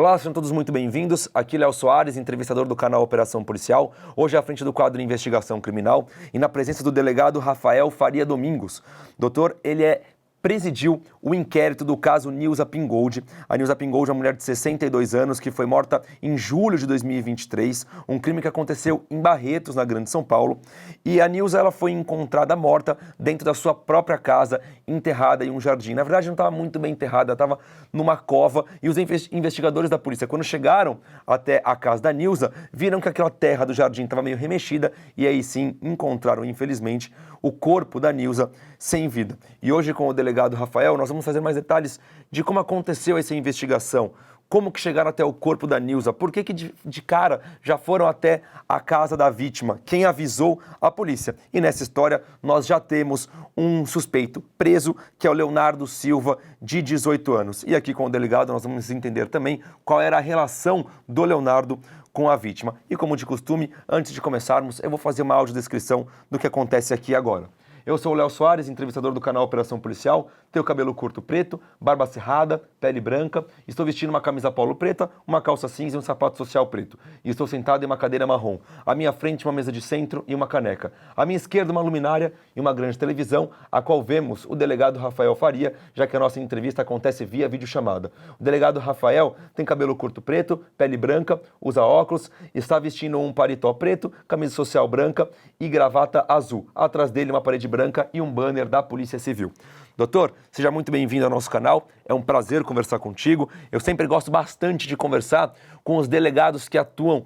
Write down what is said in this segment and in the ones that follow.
Olá, sejam todos muito bem-vindos. Aqui Léo Soares, entrevistador do canal Operação Policial, hoje à frente do quadro Investigação Criminal e na presença do delegado Rafael Faria Domingos. Doutor, ele presidiu o inquérito do caso Nilza Pingold. A Nilza Pingold é uma mulher de 62 anos que foi morta em julho de 2023, um crime que aconteceu em Barretos, na Grande São Paulo. E a Nilza ela foi encontrada morta dentro da sua própria casa, enterrada em um jardim. Na verdade, não estava muito bem enterrada, estava numa cova. E os investigadores da polícia, quando chegaram até a casa da Nilza, viram que aquela terra do jardim estava meio remexida e aí sim encontraram, infelizmente, o corpo da Nilza sem vida. E hoje, com o delegado Rafael, nós vamos fazer mais detalhes de como aconteceu essa investigação, como que chegaram até o corpo da Nilza, por que de cara já foram até a casa da vítima, quem avisou a polícia. E nessa história nós já temos um suspeito preso, que é o Leonardo Silva, de 18 anos. E aqui com o delegado nós vamos entender também qual era a relação do Leonardo com a vítima. E como de costume, antes de começarmos, eu vou fazer uma audiodescrição do que acontece aqui agora. Eu sou o Léo Soares, entrevistador do canal Operação Policial, tenho cabelo curto preto, barba cerrada, pele branca, estou vestindo uma camisa polo preta, uma calça cinza e um sapato social preto. E estou sentado em uma cadeira marrom. À minha frente, uma mesa de centro e uma caneca. À minha esquerda, uma luminária e uma grande televisão, a qual vemos o delegado Rafael Faria, já que a nossa entrevista acontece via videochamada. O delegado Rafael tem cabelo curto preto, pele branca, usa óculos, está vestindo um paletó preto, camisa social branca e gravata azul. Atrás dele, uma parede branca e um banner da Polícia Civil. Doutor, seja muito bem-vindo ao nosso canal, é um prazer conversar contigo. Eu sempre gosto bastante de conversar com os delegados que atuam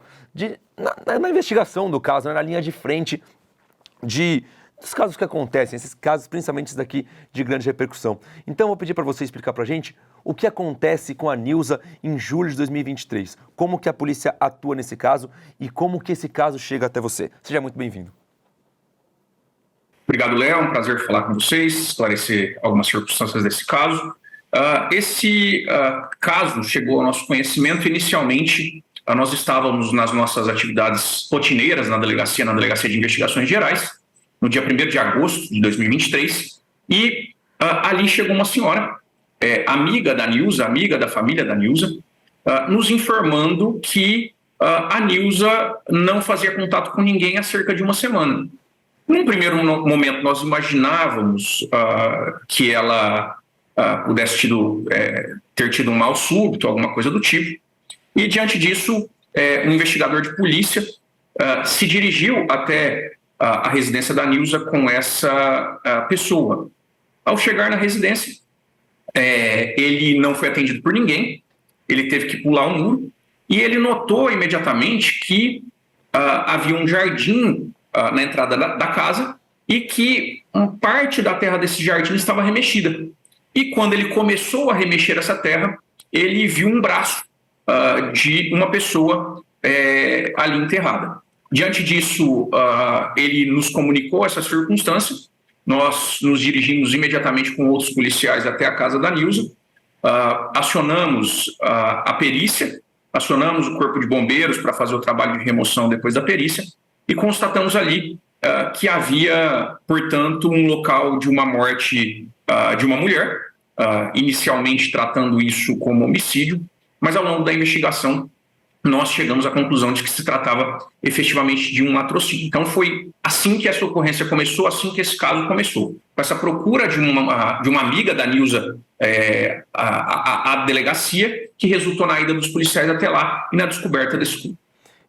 na investigação do caso, na linha de frente dos casos que acontecem, esses casos, principalmente esses daqui de grande repercussão. Então, eu vou pedir para você explicar para a gente o que acontece com a Nilza em julho de 2023, como que a polícia atua nesse caso e como que esse caso chega até você. Seja muito bem-vindo. Obrigado, Léo. É um prazer falar com vocês, esclarecer algumas circunstâncias desse caso. Esse caso chegou ao nosso conhecimento. Inicialmente, nós estávamos nas nossas atividades rotineiras na Delegacia de Investigações Gerais, no dia 1º de agosto de 2023, e ali chegou uma senhora, amiga da Nilza, amiga da família da Nilza, nos informando que a Nilza não fazia contato com ninguém há cerca de uma semana. Num primeiro momento, nós imaginávamos que ela pudesse ter tido um mal súbito, alguma coisa do tipo. E, diante disso, um investigador de polícia se dirigiu até a residência da Nilza com essa pessoa. Ao chegar na residência, ele não foi atendido por ninguém, ele teve que pular um muro, e ele notou imediatamente que havia um jardim na entrada da casa e que uma parte da terra desse jardim estava remexida. E quando ele começou a remexer essa terra, ele viu um braço de uma pessoa ali enterrada. Diante disso, ele nos comunicou essa circunstância. Nós nos dirigimos imediatamente com outros policiais até a casa da Nilza, acionamos a perícia, acionamos o corpo de bombeiros para fazer o trabalho de remoção depois da perícia, e constatamos ali que havia, portanto, um local de uma morte de uma mulher, inicialmente tratando isso como homicídio, mas ao longo da investigação nós chegamos à conclusão de que se tratava efetivamente de um latrocínio. Então foi assim que essa ocorrência começou, assim que esse caso começou. Com essa procura de uma amiga da Nilza à delegacia, que resultou na ida dos policiais até lá e na descoberta desse corpo.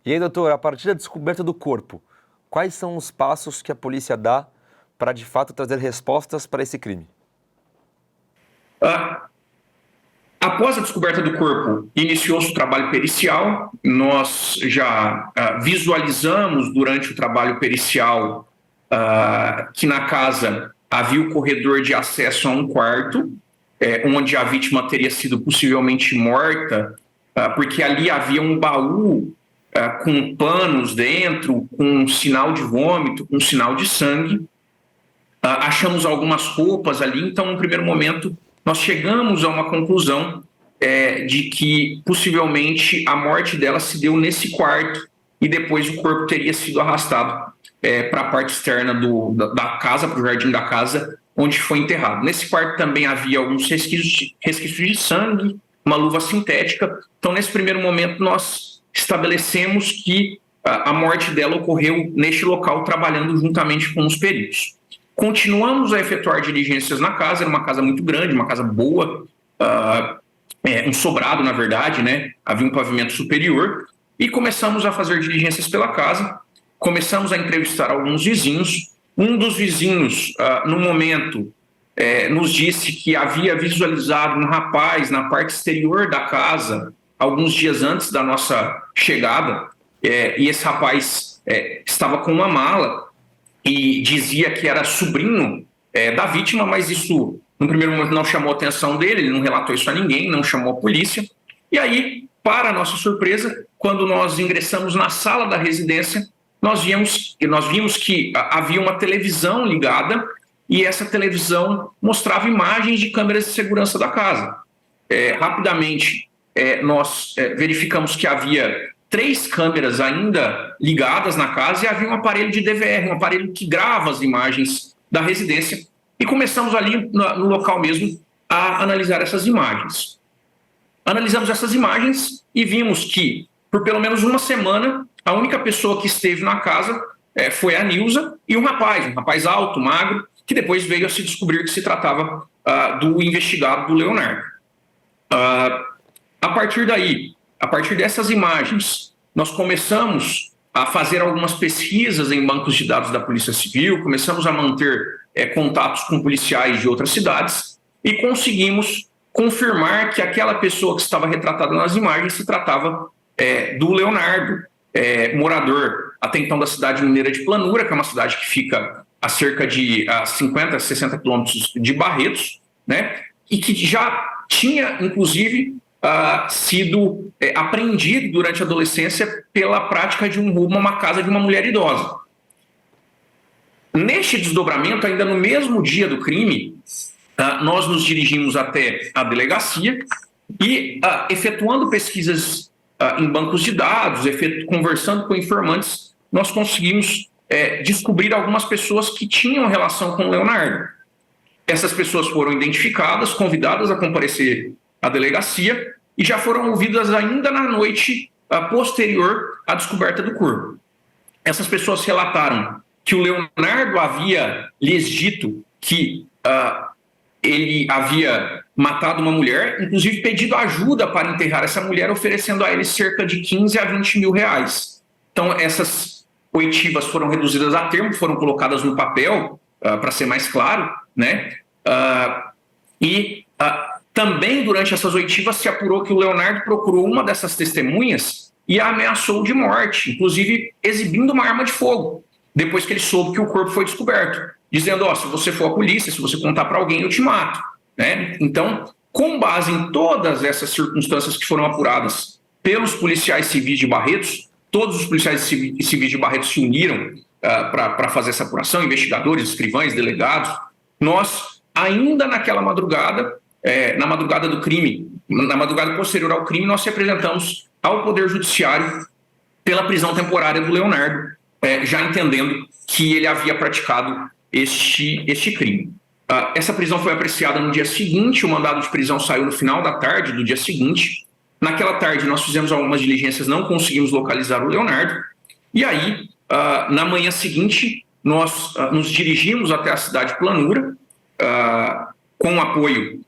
E aí, doutor, a partir da descoberta do corpo, quais são os passos que a polícia dá para, de fato, trazer respostas para esse crime? Após a descoberta do corpo, iniciou-se o trabalho pericial. Nós já visualizamos durante o trabalho pericial que na casa havia o corredor de acesso a um quarto, onde a vítima teria sido possivelmente morta, porque ali havia um baú com panos dentro, com um sinal de vômito, com um sinal de sangue. Achamos algumas roupas ali, então, no primeiro momento, nós chegamos a uma conclusão de que, possivelmente, a morte dela se deu nesse quarto e depois o corpo teria sido arrastado para a parte externa da casa, para o jardim da casa, onde foi enterrado. Nesse quarto também havia alguns resquícios de sangue, uma luva sintética. Então, nesse primeiro momento, nós estabelecemos que a morte dela ocorreu neste local, trabalhando juntamente com os peritos. Continuamos a efetuar diligências na casa, era uma casa muito grande, uma casa boa, um sobrado, na verdade, né? Havia um pavimento superior, e começamos a fazer diligências pela casa, começamos a entrevistar alguns vizinhos. Um dos vizinhos, no momento, nos disse que havia visualizado um rapaz na parte exterior da casa, alguns dias antes da nossa chegada, e esse rapaz estava com uma mala e dizia que era sobrinho da vítima, mas isso, no primeiro momento, não chamou a atenção dele, ele não relatou isso a ninguém, não chamou a polícia. E aí, para nossa surpresa, quando nós ingressamos na sala da residência, nós vimos que havia uma televisão ligada, e essa televisão mostrava imagens de câmeras de segurança da casa. Rapidamente, nós verificamos que havia 3 câmeras ainda ligadas na casa e havia um aparelho de DVR, um aparelho que grava as imagens da residência, e começamos ali no local mesmo a analisar essas imagens. Analisamos essas imagens e vimos que, por pelo menos uma semana, a única pessoa que esteve na casa foi a Nilza e um rapaz alto, magro, que depois veio a se descobrir que se tratava do investigado, do Leonardo. A partir dessas imagens, nós começamos a fazer algumas pesquisas em bancos de dados da Polícia Civil, começamos a manter contatos com policiais de outras cidades e conseguimos confirmar que aquela pessoa que estava retratada nas imagens se tratava do Leonardo, morador até então da cidade mineira de Planura, que é uma cidade que fica a cerca de 50, 60 quilômetros de Barretos, né? E que já tinha, inclusive, sido apreendido durante a adolescência pela prática de um roubo a uma casa de uma mulher idosa. Neste desdobramento, ainda no mesmo dia do crime, nós nos dirigimos até a delegacia e, efetuando pesquisas em bancos de dados, conversando com informantes, nós conseguimos descobrir algumas pessoas que tinham relação com o Leonardo. Essas pessoas foram identificadas, convidadas a comparecer à delegacia e já foram ouvidas ainda na noite posterior à descoberta do corpo. Essas pessoas relataram que o Leonardo havia lhes dito que ele havia matado uma mulher, inclusive pedido ajuda para enterrar essa mulher, oferecendo a eles cerca de 15 a 20 mil reais. Então, essas oitivas foram reduzidas a termo, foram colocadas no papel, para ser mais claro, né? Também durante essas oitivas se apurou que o Leonardo procurou uma dessas testemunhas e a ameaçou de morte, inclusive exibindo uma arma de fogo, depois que ele soube que o corpo foi descoberto, dizendo, se você for a polícia, se você contar para alguém, eu te mato, né? Então, com base em todas essas circunstâncias que foram apuradas pelos policiais civis de Barretos, todos os policiais civis de Barretos se uniram para fazer essa apuração, investigadores, escrivães, delegados. Nós, ainda naquela madrugada, na madrugada do crime, na madrugada posterior ao crime, nós se apresentamos ao Poder Judiciário pela prisão temporária do Leonardo, já entendendo que ele havia praticado este crime. Essa prisão foi apreciada no dia seguinte, o mandado de prisão saiu no final da tarde do dia seguinte. Naquela tarde nós fizemos algumas diligências, não conseguimos localizar o Leonardo, e aí, na manhã seguinte, nós nos dirigimos até a cidade de Planura, com o apoio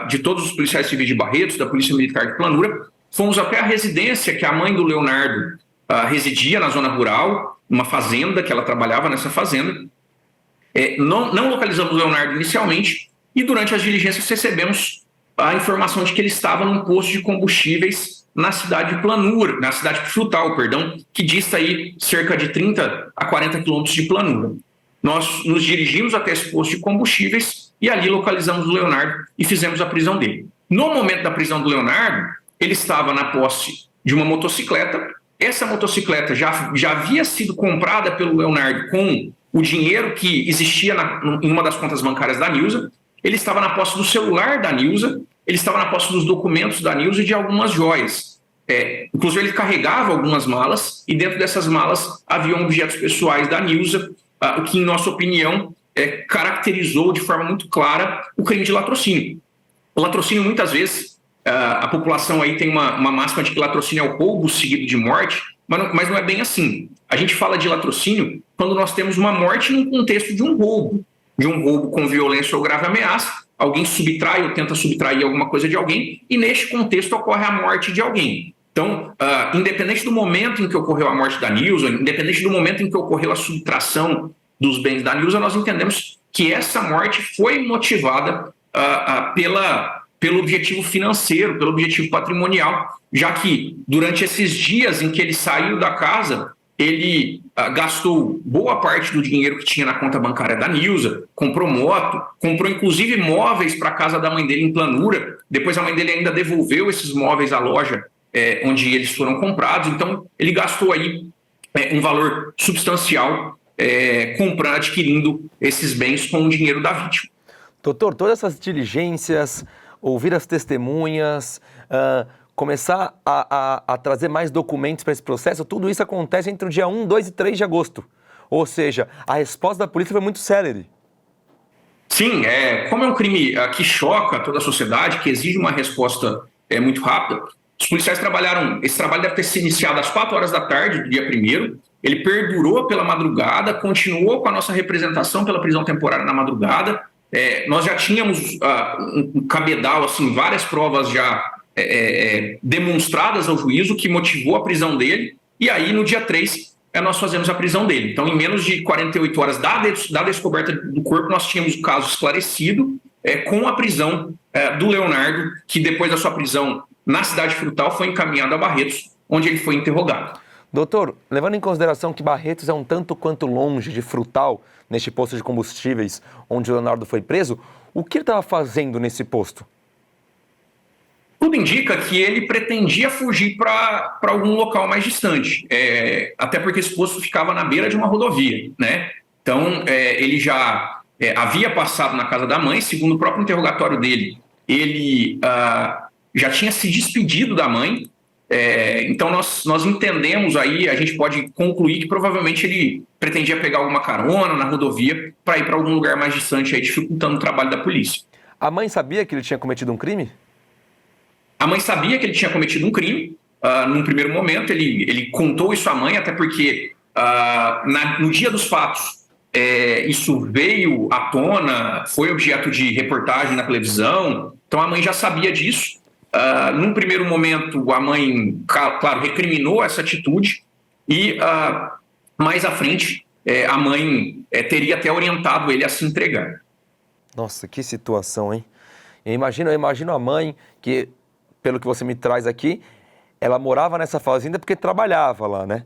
de todos os policiais civis de Barretos, da Polícia Militar de Planura. Fomos até a residência que a mãe do Leonardo residia na zona rural, uma fazenda, que ela trabalhava nessa fazenda. Não localizamos o Leonardo inicialmente, e durante as diligências recebemos a informação de que ele estava num posto de combustíveis na cidade de Planura, na cidade de Frutal, que dista aí cerca de 30 a 40 quilômetros de Planura. Nós nos dirigimos até esse posto de combustíveis e ali localizamos o Leonardo e fizemos a prisão dele. No momento da prisão do Leonardo, ele estava na posse de uma motocicleta. Essa motocicleta já havia sido comprada pelo Leonardo com o dinheiro que existia em uma das contas bancárias da Nilza. Ele estava na posse do celular da Nilza, ele estava na posse dos documentos da Nilza e de algumas joias. Inclusive, ele carregava algumas malas e dentro dessas malas haviam objetos pessoais da Nilza, o que, em nossa opinião, caracterizou de forma muito clara o crime de latrocínio. O latrocínio, muitas vezes, a população aí tem uma máxima de que latrocínio é o roubo seguido de morte, mas não é bem assim. A gente fala de latrocínio quando nós temos uma morte num contexto de um roubo com violência ou grave ameaça, alguém subtrai ou tenta subtrair alguma coisa de alguém, e neste contexto ocorre a morte de alguém. Então, independente do momento em que ocorreu a morte da Nilza, independente do momento em que ocorreu a subtração dos bens da Nilza, nós entendemos que essa morte foi motivada pelo objetivo financeiro, pelo objetivo patrimonial, já que durante esses dias em que ele saiu da casa, ele gastou boa parte do dinheiro que tinha na conta bancária da Nilza, comprou moto, comprou inclusive móveis para a casa da mãe dele em Planura, depois a mãe dele ainda devolveu esses móveis à loja onde eles foram comprados, então ele gastou aí um valor substancial adquirindo esses bens com o dinheiro da vítima. Doutor, todas essas diligências, ouvir as testemunhas, começar a trazer mais documentos para esse processo, tudo isso acontece entre o dia 1, 2 e 3 de agosto. Ou seja, a resposta da polícia foi muito célere. Sim, como é um crime que choca toda a sociedade, que exige uma resposta muito rápida, os policiais esse trabalho deve ter se iniciado às 4 horas da tarde do dia 1º, ele perdurou pela madrugada, continuou com a nossa representação pela prisão temporária na madrugada. Nós já tínhamos um cabedal, assim, várias provas já demonstradas ao juízo que motivou a prisão dele, e aí no dia 3 nós fazemos a prisão dele. Então, em menos de 48 horas da descoberta do corpo, nós tínhamos o caso esclarecido com a prisão do Leonardo, que depois da sua prisão na cidade Frutal foi encaminhado a Barretos, onde ele foi interrogado. Doutor, levando em consideração que Barretos é um tanto quanto longe de Frutal, neste posto de combustíveis onde o Leonardo foi preso, o que ele estava fazendo nesse posto? Tudo indica que ele pretendia fugir para algum local mais distante, até porque esse posto ficava na beira de uma rodovia, né? Então, ele já havia passado na casa da mãe, segundo o próprio interrogatório dele, ele já tinha se despedido da mãe. Então nós entendemos aí, a gente pode concluir que provavelmente ele pretendia pegar alguma carona na rodovia para ir para algum lugar mais distante, aí, dificultando o trabalho da polícia. A mãe sabia que ele tinha cometido um crime? A mãe sabia que ele tinha cometido um crime. Num primeiro momento, ele contou isso à mãe, até porque no dia dos fatos, isso veio à tona, foi objeto de reportagem na televisão, então a mãe já sabia disso. Num primeiro momento, a mãe, claro, recriminou essa atitude e mais à frente a mãe teria até orientado ele a se entregar. Nossa, que situação, hein? Eu imagino a mãe que, pelo que você me traz aqui, ela morava nessa fazenda porque trabalhava lá, né?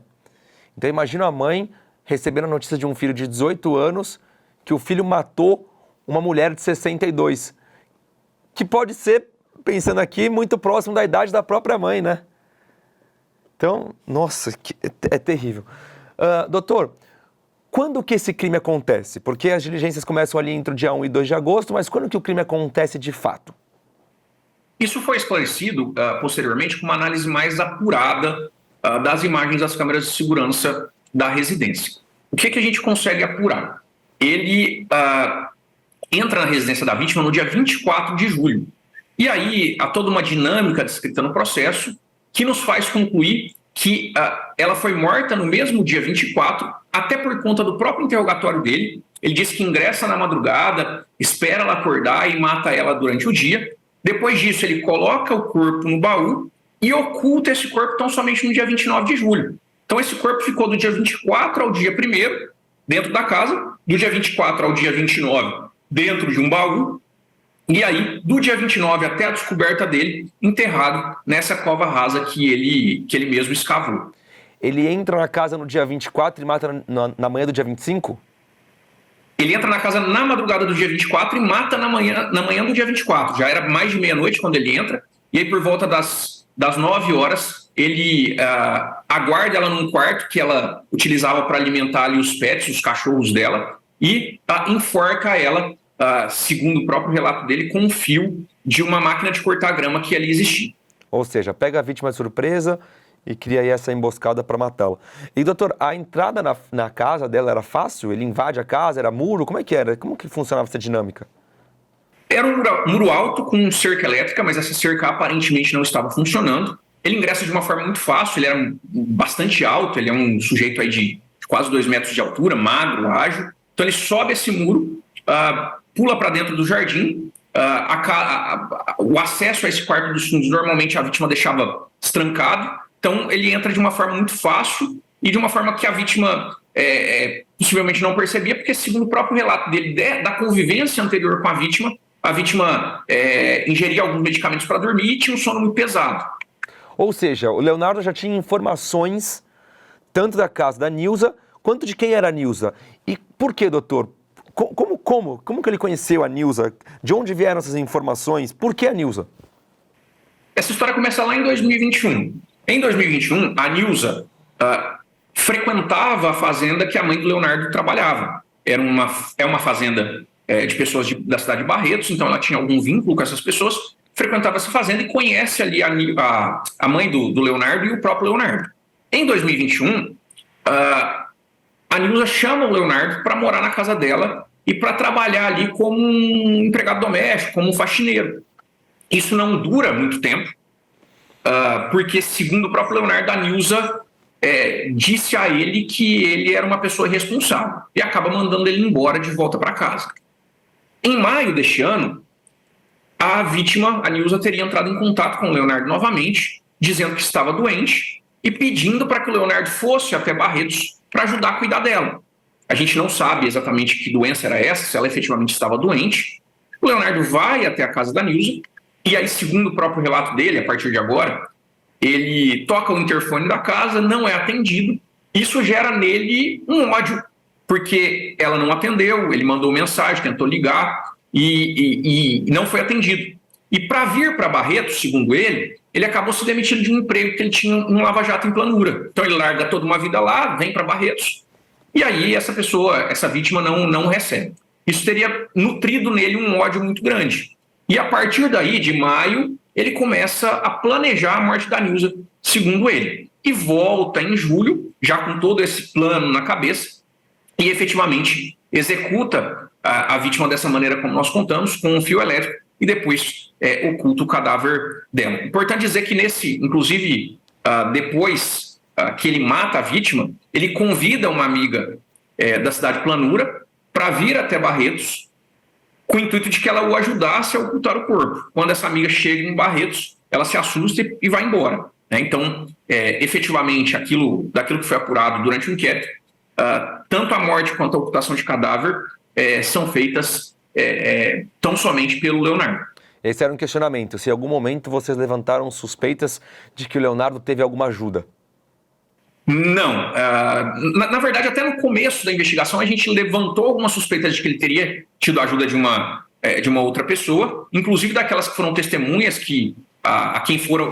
Então eu imagino a mãe recebendo a notícia de um filho de 18 anos que o filho matou uma mulher de 62, que pode ser, pensando aqui, muito próximo da idade da própria mãe, né? Então, nossa, é terrível. Doutor, quando que esse crime acontece? Porque as diligências começam ali entre o dia 1 e 2 de agosto, mas quando que o crime acontece de fato? Isso foi esclarecido posteriormente com uma análise mais apurada das imagens das câmeras de segurança da residência. O que a gente consegue apurar? Ele entra na residência da vítima no dia 24 de julho. E aí há toda uma dinâmica descrita no processo que nos faz concluir que ela foi morta no mesmo dia 24, até por conta do próprio interrogatório dele. Ele diz que ingressa na madrugada, espera ela acordar e mata ela durante o dia. Depois disso, ele coloca o corpo no baú e oculta esse corpo tão somente no dia 29 de julho. Então, esse corpo ficou do dia 24 ao dia 1º dentro da casa, do dia 24 ao dia 29 dentro de um baú, e aí, do dia 29 até a descoberta dele, enterrado nessa cova rasa que ele mesmo escavou. Ele entra na casa no dia 24 e mata na manhã do dia 25? Ele entra na casa na madrugada do dia 24 e mata na manhã do dia 24. Já era mais de meia-noite quando ele entra, e aí por volta das 9 horas, ele aguarda ela num quarto que ela utilizava para alimentar ali os pets, os cachorros dela, e enforca ela, segundo o próprio relato dele, com um fio de uma máquina de cortar grama que ali existia. Ou seja, pega a vítima de surpresa e cria aí essa emboscada para matá-la. E, doutor, a entrada na casa dela era fácil? Ele invade a casa, era muro? Como é que era? Como que funcionava essa dinâmica? Era um muro alto com cerca elétrica, mas essa cerca aparentemente não estava funcionando. Ele ingressa de uma forma muito fácil, ele era bastante alto, ele é um sujeito aí de quase 2 metros de altura, magro, ágil. Então ele sobe esse muro, pula para dentro do jardim. O acesso a esse quarto dos fundos, normalmente a vítima deixava estrancado. Então ele entra de uma forma muito fácil e de uma forma que a vítima possivelmente não percebia, porque segundo o próprio relato dele, da convivência anterior com a vítima ingeria alguns medicamentos para dormir e tinha um sono muito pesado. Ou seja, o Leonardo já tinha informações tanto da casa da Nilza quanto de quem era a Nilza. E por que, doutor? Como que ele conheceu a Nilza? De onde vieram essas informações? Por que a Nilza? Essa história começa lá em 2021. Em 2021, a Nilza frequentava a fazenda que a mãe do Leonardo trabalhava. É uma fazenda de pessoas da cidade de Barretos, então ela tinha algum vínculo com essas pessoas, frequentava essa fazenda e conhece ali a mãe do Leonardo e o próprio Leonardo. Em 2021, a Nilza chama o Leonardo para morar na casa dela e para trabalhar ali como um empregado doméstico, como um faxineiro. Isso não dura muito tempo, porque, segundo o próprio Leonardo, a Nilza disse a ele que ele era uma pessoa irresponsável e acaba mandando ele embora de volta para casa. Em maio deste ano, a vítima, a Nilza, teria entrado em contato com o Leonardo novamente, dizendo que estava doente e pedindo para que o Leonardo fosse até Barretos para ajudar a cuidar dela. A gente não sabe exatamente que doença era essa, se ela efetivamente estava doente. O Leonardo vai até a casa da Nilza e aí, segundo o próprio relato dele, a partir de agora, ele toca o interfone da casa, não é atendido. Isso gera nele um ódio, porque ela não atendeu, ele mandou mensagem, tentou ligar e não foi atendido. E para vir para Barretos, segundo ele acabou se demitindo de um emprego que ele tinha um lava-jato em Planura. Então ele larga toda uma vida lá, vem para Barretos, e aí essa vítima não recebe. Isso teria nutrido nele um ódio muito grande. E a partir daí, de maio, ele começa a planejar a morte da Nilza, segundo ele. E volta em julho, já com todo esse plano na cabeça, e efetivamente executa a vítima dessa maneira como nós contamos, com um fio elétrico, e depois oculta o cadáver dela. Importante dizer que inclusive, depois que ele mata a vítima, ele convida uma amiga da cidade de Planura para vir até Barretos, com o intuito de que ela o ajudasse a ocultar o corpo. Quando essa amiga chega em Barretos, ela se assusta e vai embora. Então, efetivamente, daquilo que foi apurado durante o inquérito, tanto a morte quanto a ocultação de cadáver são feitas tão somente pelo Leonardo. Esse era um questionamento. Se em algum momento vocês levantaram suspeitas de que o Leonardo teve alguma ajuda? Não. Na verdade, até no começo da investigação, a gente levantou algumas suspeitas de que ele teria tido a ajuda de uma outra pessoa, inclusive daquelas que foram testemunhas a quem foram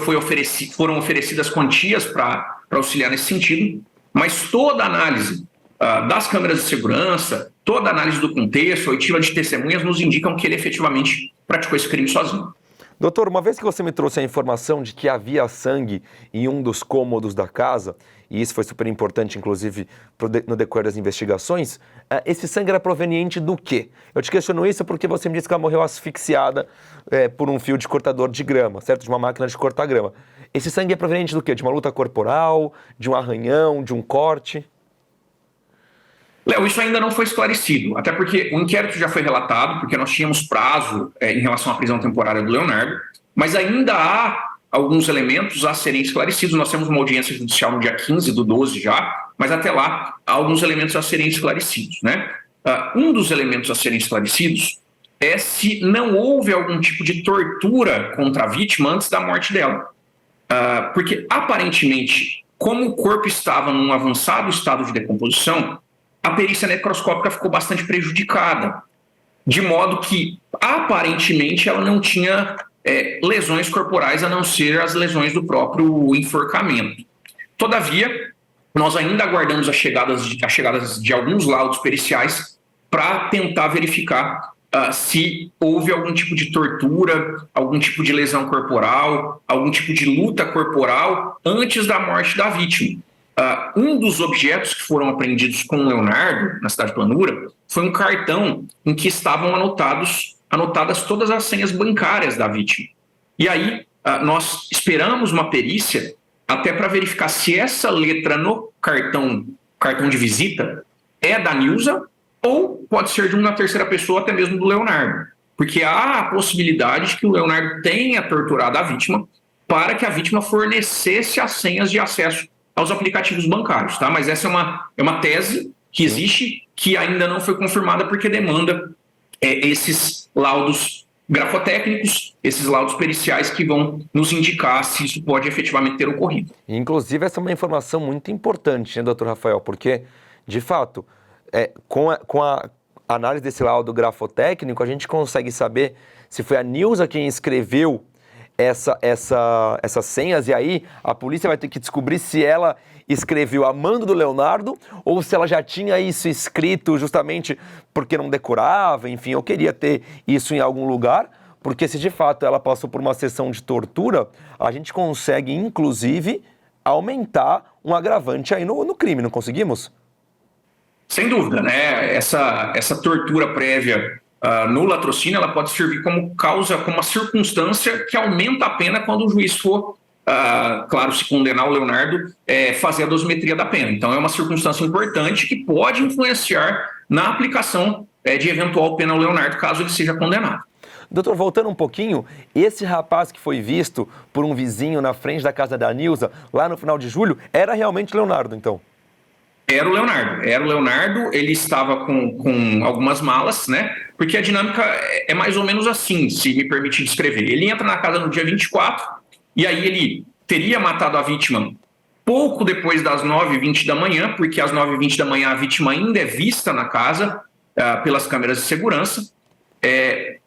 oferecidas quantias para auxiliar nesse sentido, mas toda a análise das câmeras de segurança, toda a análise do contexto, a oitiva de testemunhas nos indicam que ele efetivamente praticou esse crime sozinho. Doutor, uma vez que você me trouxe a informação de que havia sangue em um dos cômodos da casa, e isso foi super importante, inclusive, no decorrer das investigações, esse sangue era proveniente do quê? Eu te questiono isso porque você me disse que ela morreu asfixiada por um fio de cortador de grama, certo? De uma máquina de cortar grama. Esse sangue é proveniente do quê? De uma luta corporal, de um arranhão, de um corte? Léo, isso ainda não foi esclarecido, até porque o inquérito já foi relatado, porque nós tínhamos prazo em relação à prisão temporária do Leonardo, mas ainda há alguns elementos a serem esclarecidos. Nós temos uma audiência judicial no dia 15/12 já, mas até lá há alguns elementos a serem esclarecidos, né? Um dos elementos a serem esclarecidos é se não houve algum tipo de tortura contra a vítima antes da morte dela. Porque, aparentemente, como o corpo estava num avançado estado de decomposição, a perícia necroscópica ficou bastante prejudicada, de modo que, aparentemente, ela não tinha lesões corporais a não ser as lesões do próprio enforcamento. Todavia, nós ainda aguardamos a chegada de alguns laudos periciais para tentar verificar se houve algum tipo de tortura, algum tipo de lesão corporal, algum tipo de luta corporal antes da morte da vítima. Um dos objetos que foram apreendidos com o Leonardo, na cidade de Planura, foi um cartão em que estavam anotados anotadas todas as senhas bancárias da vítima. E aí nós esperamos uma perícia até para verificar se essa letra no cartão de visita é da Nilza ou pode ser de uma terceira pessoa, até mesmo do Leonardo. Porque há a possibilidade de que o Leonardo tenha torturado a vítima para que a vítima fornecesse as senhas de acesso aos aplicativos bancários, tá? Mas essa é uma tese que existe, que ainda não foi confirmada porque demanda esses laudos grafotécnicos, esses laudos periciais que vão nos indicar se isso pode efetivamente ter ocorrido. Inclusive, essa é uma informação muito importante, né, doutor Rafael? Porque, de fato, com a análise desse laudo grafotécnico, a gente consegue saber se foi a Nilza quem escreveu essas senhas, e aí a polícia vai ter que descobrir se ela escreveu a mando do Leonardo ou se ela já tinha isso escrito justamente porque não decorava, enfim, eu queria ter isso em algum lugar, porque se de fato ela passou por uma sessão de tortura, a gente consegue, inclusive, aumentar um agravante aí no crime, não conseguimos? Sem dúvida, né? Essa tortura prévia no latrocínio, ela pode servir como causa, como uma circunstância que aumenta a pena quando o juiz for, claro, se condenar o Leonardo, fazer a dosimetria da pena. Então é uma circunstância importante que pode influenciar na aplicação de eventual pena ao Leonardo, caso ele seja condenado. Doutor, voltando um pouquinho, esse rapaz que foi visto por um vizinho na frente da casa da Nilza, lá no final de julho, era realmente o Leonardo, então? Era o Leonardo, ele estava com algumas malas, né? Porque a dinâmica é mais ou menos assim, se me permite descrever. Ele entra na casa no dia 24, e aí ele teria matado a vítima pouco depois das 9h20 da manhã, porque às 9h20 da manhã a vítima ainda é vista na casa pelas câmeras de segurança.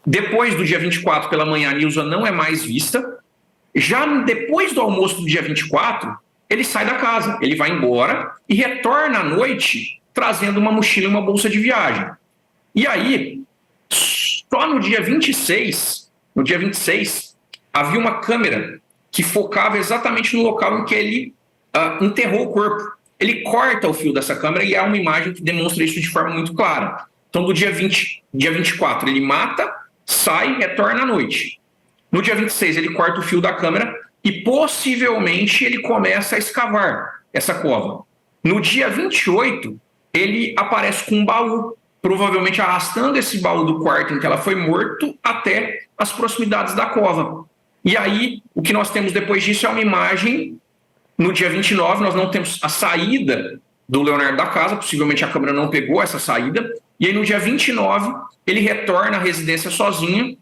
Depois do dia 24 pela manhã, a Nilza não é mais vista. Já depois do almoço do dia 24, ele sai da casa, ele vai embora e retorna à noite trazendo uma mochila e uma bolsa de viagem. E aí, só no dia 26, havia uma câmera que focava exatamente no local em que ele enterrou o corpo. Ele corta o fio dessa câmera e há uma imagem que demonstra isso de forma muito clara. Então, do dia 24, ele mata, sai e retorna à noite. No dia 26, ele corta o fio da câmera e possivelmente ele começa a escavar essa cova. No dia 28, ele aparece com um baú, provavelmente arrastando esse baú do quarto em que ela foi morto até as proximidades da cova. E aí, o que nós temos depois disso é uma imagem. No dia 29, nós não temos a saída do Leonardo da casa, possivelmente a câmera não pegou essa saída. E aí, no dia 29, ele retorna à residência sozinho,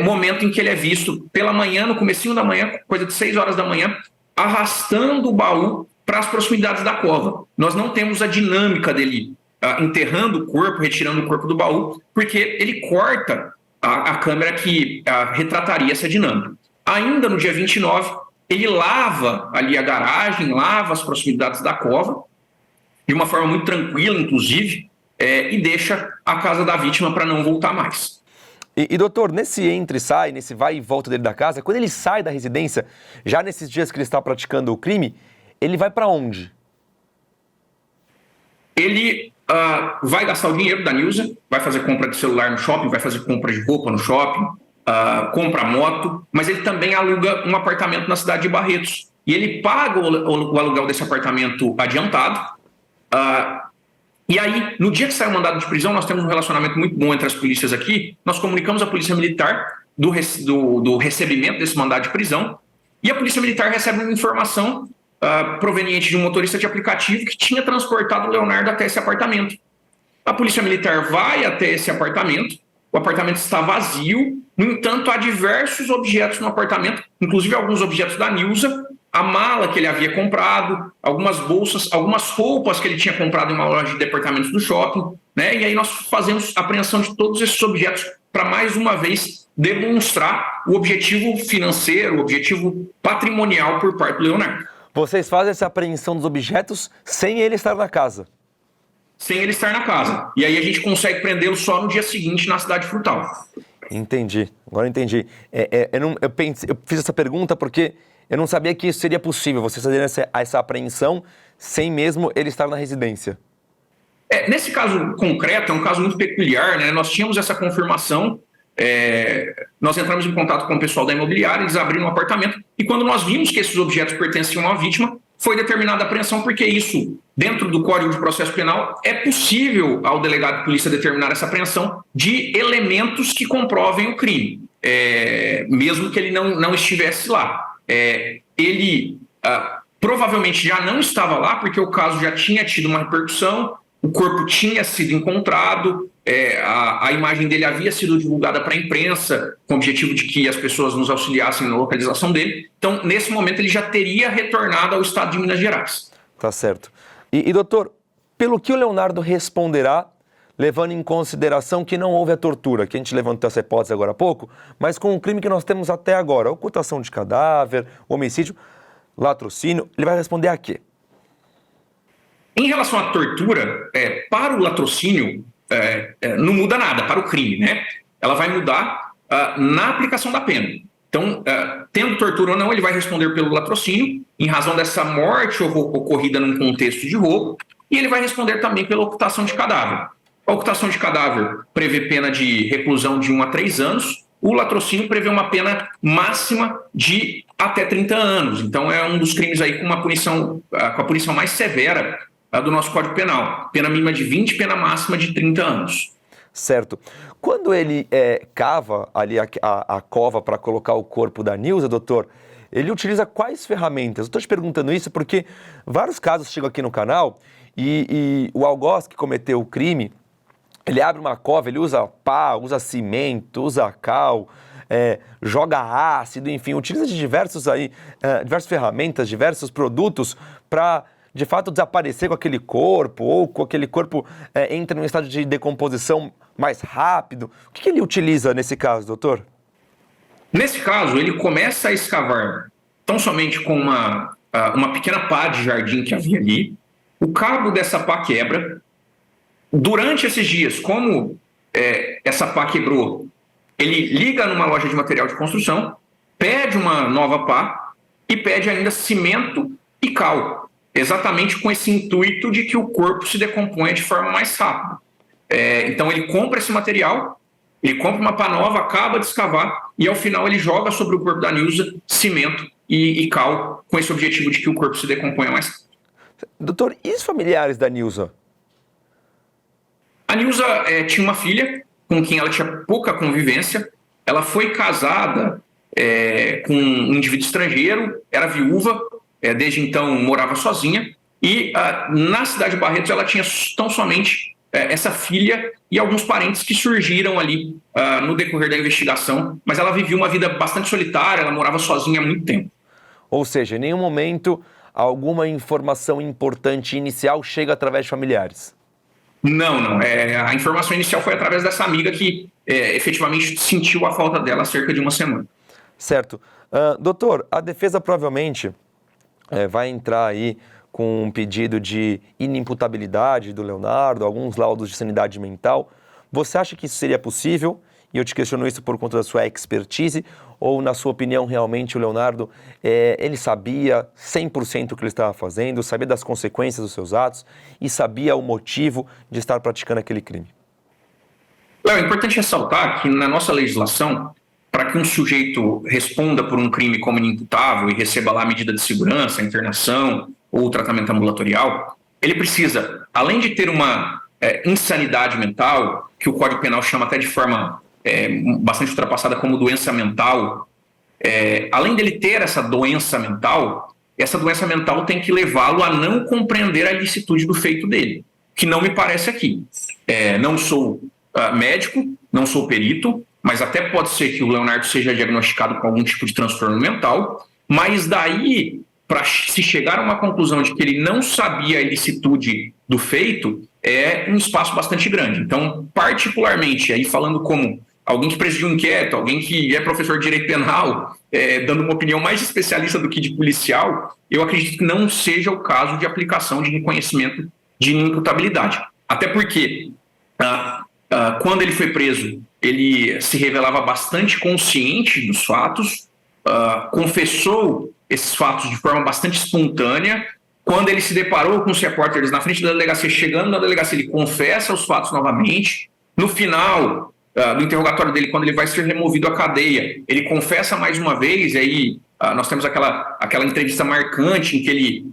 momento em que ele é visto pela manhã, no comecinho da manhã, coisa de 6 horas da manhã, arrastando o baú para as proximidades da cova. Nós não temos a dinâmica dele enterrando o corpo, retirando o corpo do baú, porque ele corta a câmera que retrataria essa dinâmica. Ainda no dia 29, ele lava ali a garagem, lava as proximidades da cova, de uma forma muito tranquila, inclusive, e deixa a casa da vítima para não voltar mais. E doutor, nesse entra e sai, nesse vai e volta dele da casa, quando ele sai da residência, já nesses dias que ele está praticando o crime, ele vai para onde? Ele vai gastar o dinheiro da Nilza, vai fazer compra de celular no shopping, vai fazer compra de roupa no shopping, compra moto, mas ele também aluga um apartamento na cidade de Barretos. E ele paga o aluguel desse apartamento adiantado. E aí, no dia que sai o mandado de prisão, nós temos um relacionamento muito bom entre as polícias aqui. Nós comunicamos à Polícia Militar do recebimento desse mandado de prisão. E a Polícia Militar recebe uma informação proveniente de um motorista de aplicativo que tinha transportado o Leonardo até esse apartamento. A Polícia Militar vai até esse apartamento. O apartamento está vazio. No entanto, há diversos objetos no apartamento, inclusive alguns objetos da Nilza, a mala que ele havia comprado, algumas bolsas, algumas roupas que ele tinha comprado em uma loja de departamentos do shopping, né? E aí nós fazemos a apreensão de todos esses objetos para, mais uma vez, demonstrar o objetivo financeiro, o objetivo patrimonial por parte do Leonardo. Vocês fazem essa apreensão dos objetos sem ele estar na casa? Sem ele estar na casa. E aí a gente consegue prendê-lo só no dia seguinte na cidade Frutal. Entendi, agora entendi. Eu fiz essa pergunta porque eu não sabia que isso seria possível, vocês fazerem essa apreensão sem mesmo ele estar na residência. Nesse caso concreto, é um caso muito peculiar, né? Nós tínhamos essa confirmação nós entramos em contato com o pessoal da imobiliária, eles abriram um apartamento, e quando nós vimos que esses objetos pertenciam à vítima, foi determinada a apreensão, porque isso, dentro do Código de Processo Penal, é possível ao delegado de polícia determinar essa apreensão de elementos que comprovem o crime, mesmo que ele não estivesse lá. Ele provavelmente já não estava lá, porque o caso já tinha tido uma repercussão, o corpo tinha sido encontrado, a imagem dele havia sido divulgada para a imprensa, com o objetivo de que as pessoas nos auxiliassem na localização dele. Então, nesse momento, ele já teria retornado ao estado de Minas Gerais. Tá certo. E doutor, pelo que o Leonardo responderá, levando em consideração que não houve a tortura, que a gente levantou essa hipótese agora há pouco, mas com o crime que nós temos até agora, ocultação de cadáver, homicídio, latrocínio, ele vai responder a quê? Em relação à tortura, para o latrocínio, não muda nada, para o crime, né? Ela vai mudar na aplicação da pena. Então, tendo tortura ou não, ele vai responder pelo latrocínio, em razão dessa morte ocorrida num contexto de roubo, e ele vai responder também pela ocultação de cadáver. A ocultação de cadáver prevê pena de reclusão de 1 a 3 anos, o latrocínio prevê uma pena máxima de até 30 anos. Então, é um dos crimes aí com a punição mais severa do nosso Código Penal. Pena mínima de 20, pena máxima de 30 anos. Certo. Quando ele cava ali a cova para colocar o corpo da Nilza, doutor, ele utiliza quais ferramentas? Eu estou te perguntando isso porque vários casos chegam aqui no canal e o algoz que cometeu o crime, ele abre uma cova, ele usa pá, usa cimento, usa cal, joga ácido, enfim, utiliza de diversas ferramentas, diversos produtos para, de fato, desaparecer com aquele corpo, ou com aquele corpo entra num estado de decomposição mais rápido. O que ele utiliza nesse caso, doutor? Nesse caso, ele começa a escavar tão somente com uma pequena pá de jardim que havia ali, o cabo dessa pá quebra. Durante esses dias, como essa pá quebrou, ele liga numa loja de material de construção, pede uma nova pá e pede ainda cimento e cal, exatamente com esse intuito de que o corpo se decomponha de forma mais rápida. Então ele compra esse material, ele compra uma pá nova, acaba de escavar e ao final ele joga sobre o corpo da Nilza cimento e cal, com esse objetivo de que o corpo se decomponha mais rápido. Doutor, e os familiares da Nilza? A Nilza tinha uma filha com quem ela tinha pouca convivência. Ela foi casada com um indivíduo estrangeiro, era viúva, desde então morava sozinha. E na cidade de Barretos ela tinha tão somente essa filha e alguns parentes que surgiram ali no decorrer da investigação. Mas ela vivia uma vida bastante solitária, ela morava sozinha há muito tempo. Ou seja, em nenhum momento alguma informação importante inicial chega através de familiares? Não. A informação inicial foi através dessa amiga que efetivamente sentiu a falta dela há cerca de uma semana. Certo. Doutor, a defesa provavelmente vai entrar aí com um pedido de inimputabilidade do Leonardo, alguns laudos de sanidade mental. Você acha que isso seria possível? E eu te questiono isso por conta da sua expertise, ou na sua opinião realmente o Leonardo, ele sabia 100% o que ele estava fazendo, sabia das consequências dos seus atos e sabia o motivo de estar praticando aquele crime? Léo, é importante ressaltar que na nossa legislação, para que um sujeito responda por um crime como inimputável e receba lá a medida de segurança, a internação ou tratamento ambulatorial, ele precisa, além de ter uma insanidade mental, que o Código Penal chama até de forma bastante ultrapassada como doença mental, além dele ter essa doença mental tem que levá-lo a não compreender a ilicitude do feito dele, que não me parece aqui. Não sou médico, não sou perito, mas até pode ser que o Leonardo seja diagnosticado com algum tipo de transtorno mental, mas daí, para se chegar a uma conclusão de que ele não sabia a ilicitude do feito, é um espaço bastante grande. Então, particularmente, aí falando como alguém que presidiu um inquérito, alguém que é professor de direito penal, dando uma opinião mais especialista do que de policial, eu acredito que não seja o caso de aplicação de reconhecimento de inimputabilidade. Até porque, quando ele foi preso, ele se revelava bastante consciente dos fatos, confessou esses fatos de forma bastante espontânea. Quando ele se deparou com os repórteres na frente da delegacia, chegando na delegacia, ele confessa os fatos novamente. No final, do interrogatório dele, quando ele vai ser removido à cadeia, ele confessa mais uma vez, e aí nós temos aquela entrevista marcante em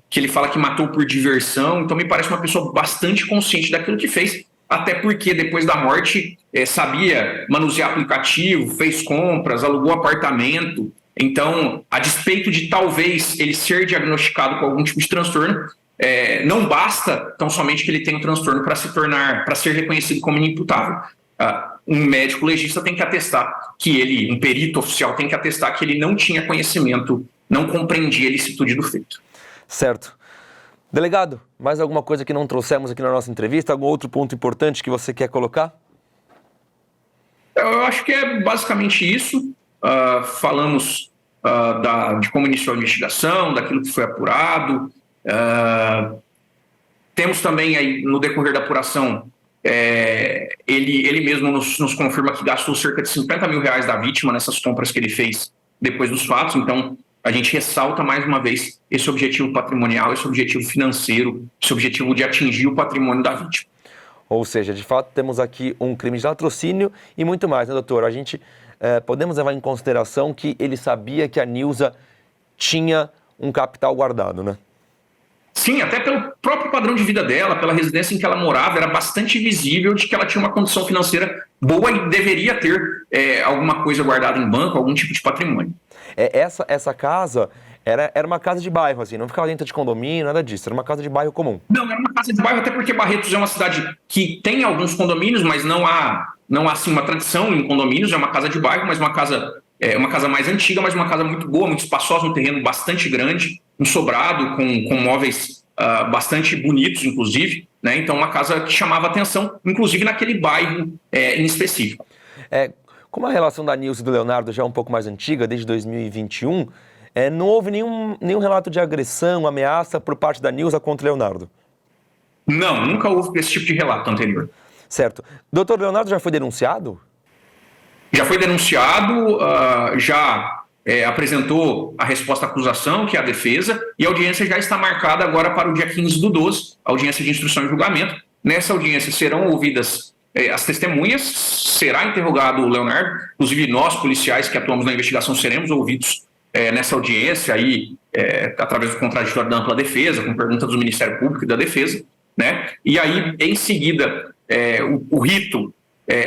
que ele fala que matou por diversão. Então me parece uma pessoa bastante consciente daquilo que fez, até porque depois da morte sabia manusear aplicativo, fez compras, alugou apartamento. Então, a despeito de talvez ele ser diagnosticado com algum tipo de transtorno, não basta tão somente que ele tenha um transtorno para ser reconhecido como inimputável. Um médico legista tem que atestar um perito oficial tem que atestar que ele não tinha conhecimento, não compreendia a ilicitude do feito. Certo. Delegado, mais alguma coisa que não trouxemos aqui na nossa entrevista? Algum outro ponto importante que você quer colocar? Eu acho que é basicamente isso. Falamos de como iniciou a investigação, daquilo que foi apurado. Temos também aí, no decorrer da apuração, ele mesmo nos confirma que gastou cerca de R$50 mil da vítima nessas compras que ele fez depois dos fatos. Então, a gente ressalta mais uma vez esse objetivo patrimonial, esse objetivo financeiro, esse objetivo de atingir o patrimônio da vítima. Ou seja, de fato, temos aqui um crime de latrocínio e muito mais, né, doutor? A gente podemos levar em consideração que ele sabia que a Nilza tinha um capital guardado, né? Sim, até pelo próprio padrão de vida dela, pela residência em que ela morava, era bastante visível de que ela tinha uma condição financeira boa e deveria ter alguma coisa guardada em banco, algum tipo de patrimônio. Essa casa era uma casa de bairro, assim, não ficava dentro de condomínio, nada disso, era uma casa de bairro comum. Não, era uma casa de bairro, até porque Barretos é uma cidade que tem alguns condomínios, mas não há assim, uma tradição em condomínios, é uma casa de bairro, mas uma casa mais antiga, mas uma casa muito boa, muito espaçosa, um terreno bastante grande, um sobrado com móveis bastante bonitos, inclusive, né? Então uma casa que chamava atenção, inclusive naquele bairro em específico. Como a relação da Nilza e do Leonardo já é um pouco mais antiga, desde 2021, não houve nenhum relato de agressão, ameaça por parte da Nilza contra o Leonardo? Não, nunca houve esse tipo de relato anterior. Certo. Doutor Leonardo já foi denunciado? Já foi denunciado, já apresentou a resposta à acusação, que é a defesa, e a audiência já está marcada agora para o dia 15/12, audiência de instrução e julgamento. Nessa audiência serão ouvidas as testemunhas, será interrogado o Leonardo, inclusive nós, policiais que atuamos na investigação, seremos ouvidos nessa audiência, aí, através do contraditório da ampla defesa, com pergunta do Ministério Público e da Defesa, né? E aí, em seguida, o rito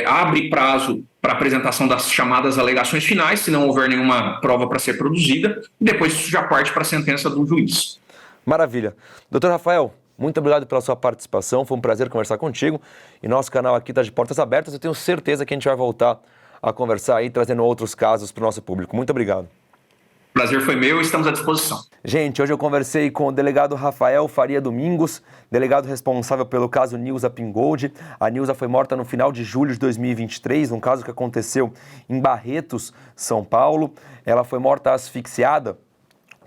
abre prazo para apresentação das chamadas alegações finais, se não houver nenhuma prova para ser produzida, e depois isso já parte para a sentença do juiz. Maravilha. Doutor Rafael, muito obrigado pela sua participação, foi um prazer conversar contigo, e nosso canal aqui está de portas abertas, eu tenho certeza que a gente vai voltar a conversar aí, trazendo outros casos para o nosso público. Muito obrigado. Prazer foi meu e estamos à disposição. Gente, hoje eu conversei com o delegado Rafael Faria Domingos, delegado responsável pelo caso Nilza Pingold. A Nilza foi morta no final de julho de 2023, um caso que aconteceu em Barretos, São Paulo. Ela foi morta asfixiada,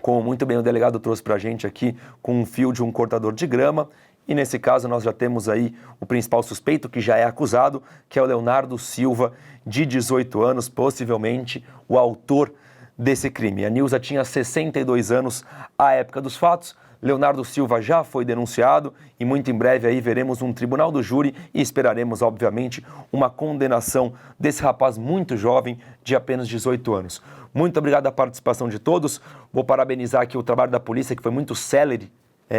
como muito bem o delegado trouxe pra gente aqui, com um fio de um cortador de grama. E nesse caso nós já temos aí o principal suspeito, que já é acusado, que é o Leonardo Silva, de 18 anos, possivelmente o autor desse crime. A Nilza tinha 62 anos à época dos fatos. Leonardo Silva já foi denunciado e muito em breve aí veremos um tribunal do júri e esperaremos, obviamente, uma condenação desse rapaz muito jovem de apenas 18 anos. Muito obrigado à participação de todos. Vou parabenizar aqui o trabalho da polícia, que foi muito célere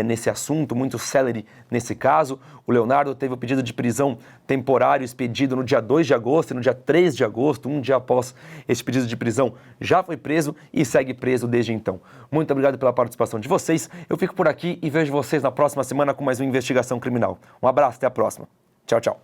nesse assunto, muito célere nesse caso. O Leonardo teve o pedido de prisão temporário expedido no dia 2 de agosto e no dia 3 de agosto, um dia após esse pedido de prisão, já foi preso e segue preso desde então. Muito obrigado pela participação de vocês. Eu fico por aqui e vejo vocês na próxima semana com mais uma investigação criminal. Um abraço, até a próxima. Tchau, tchau.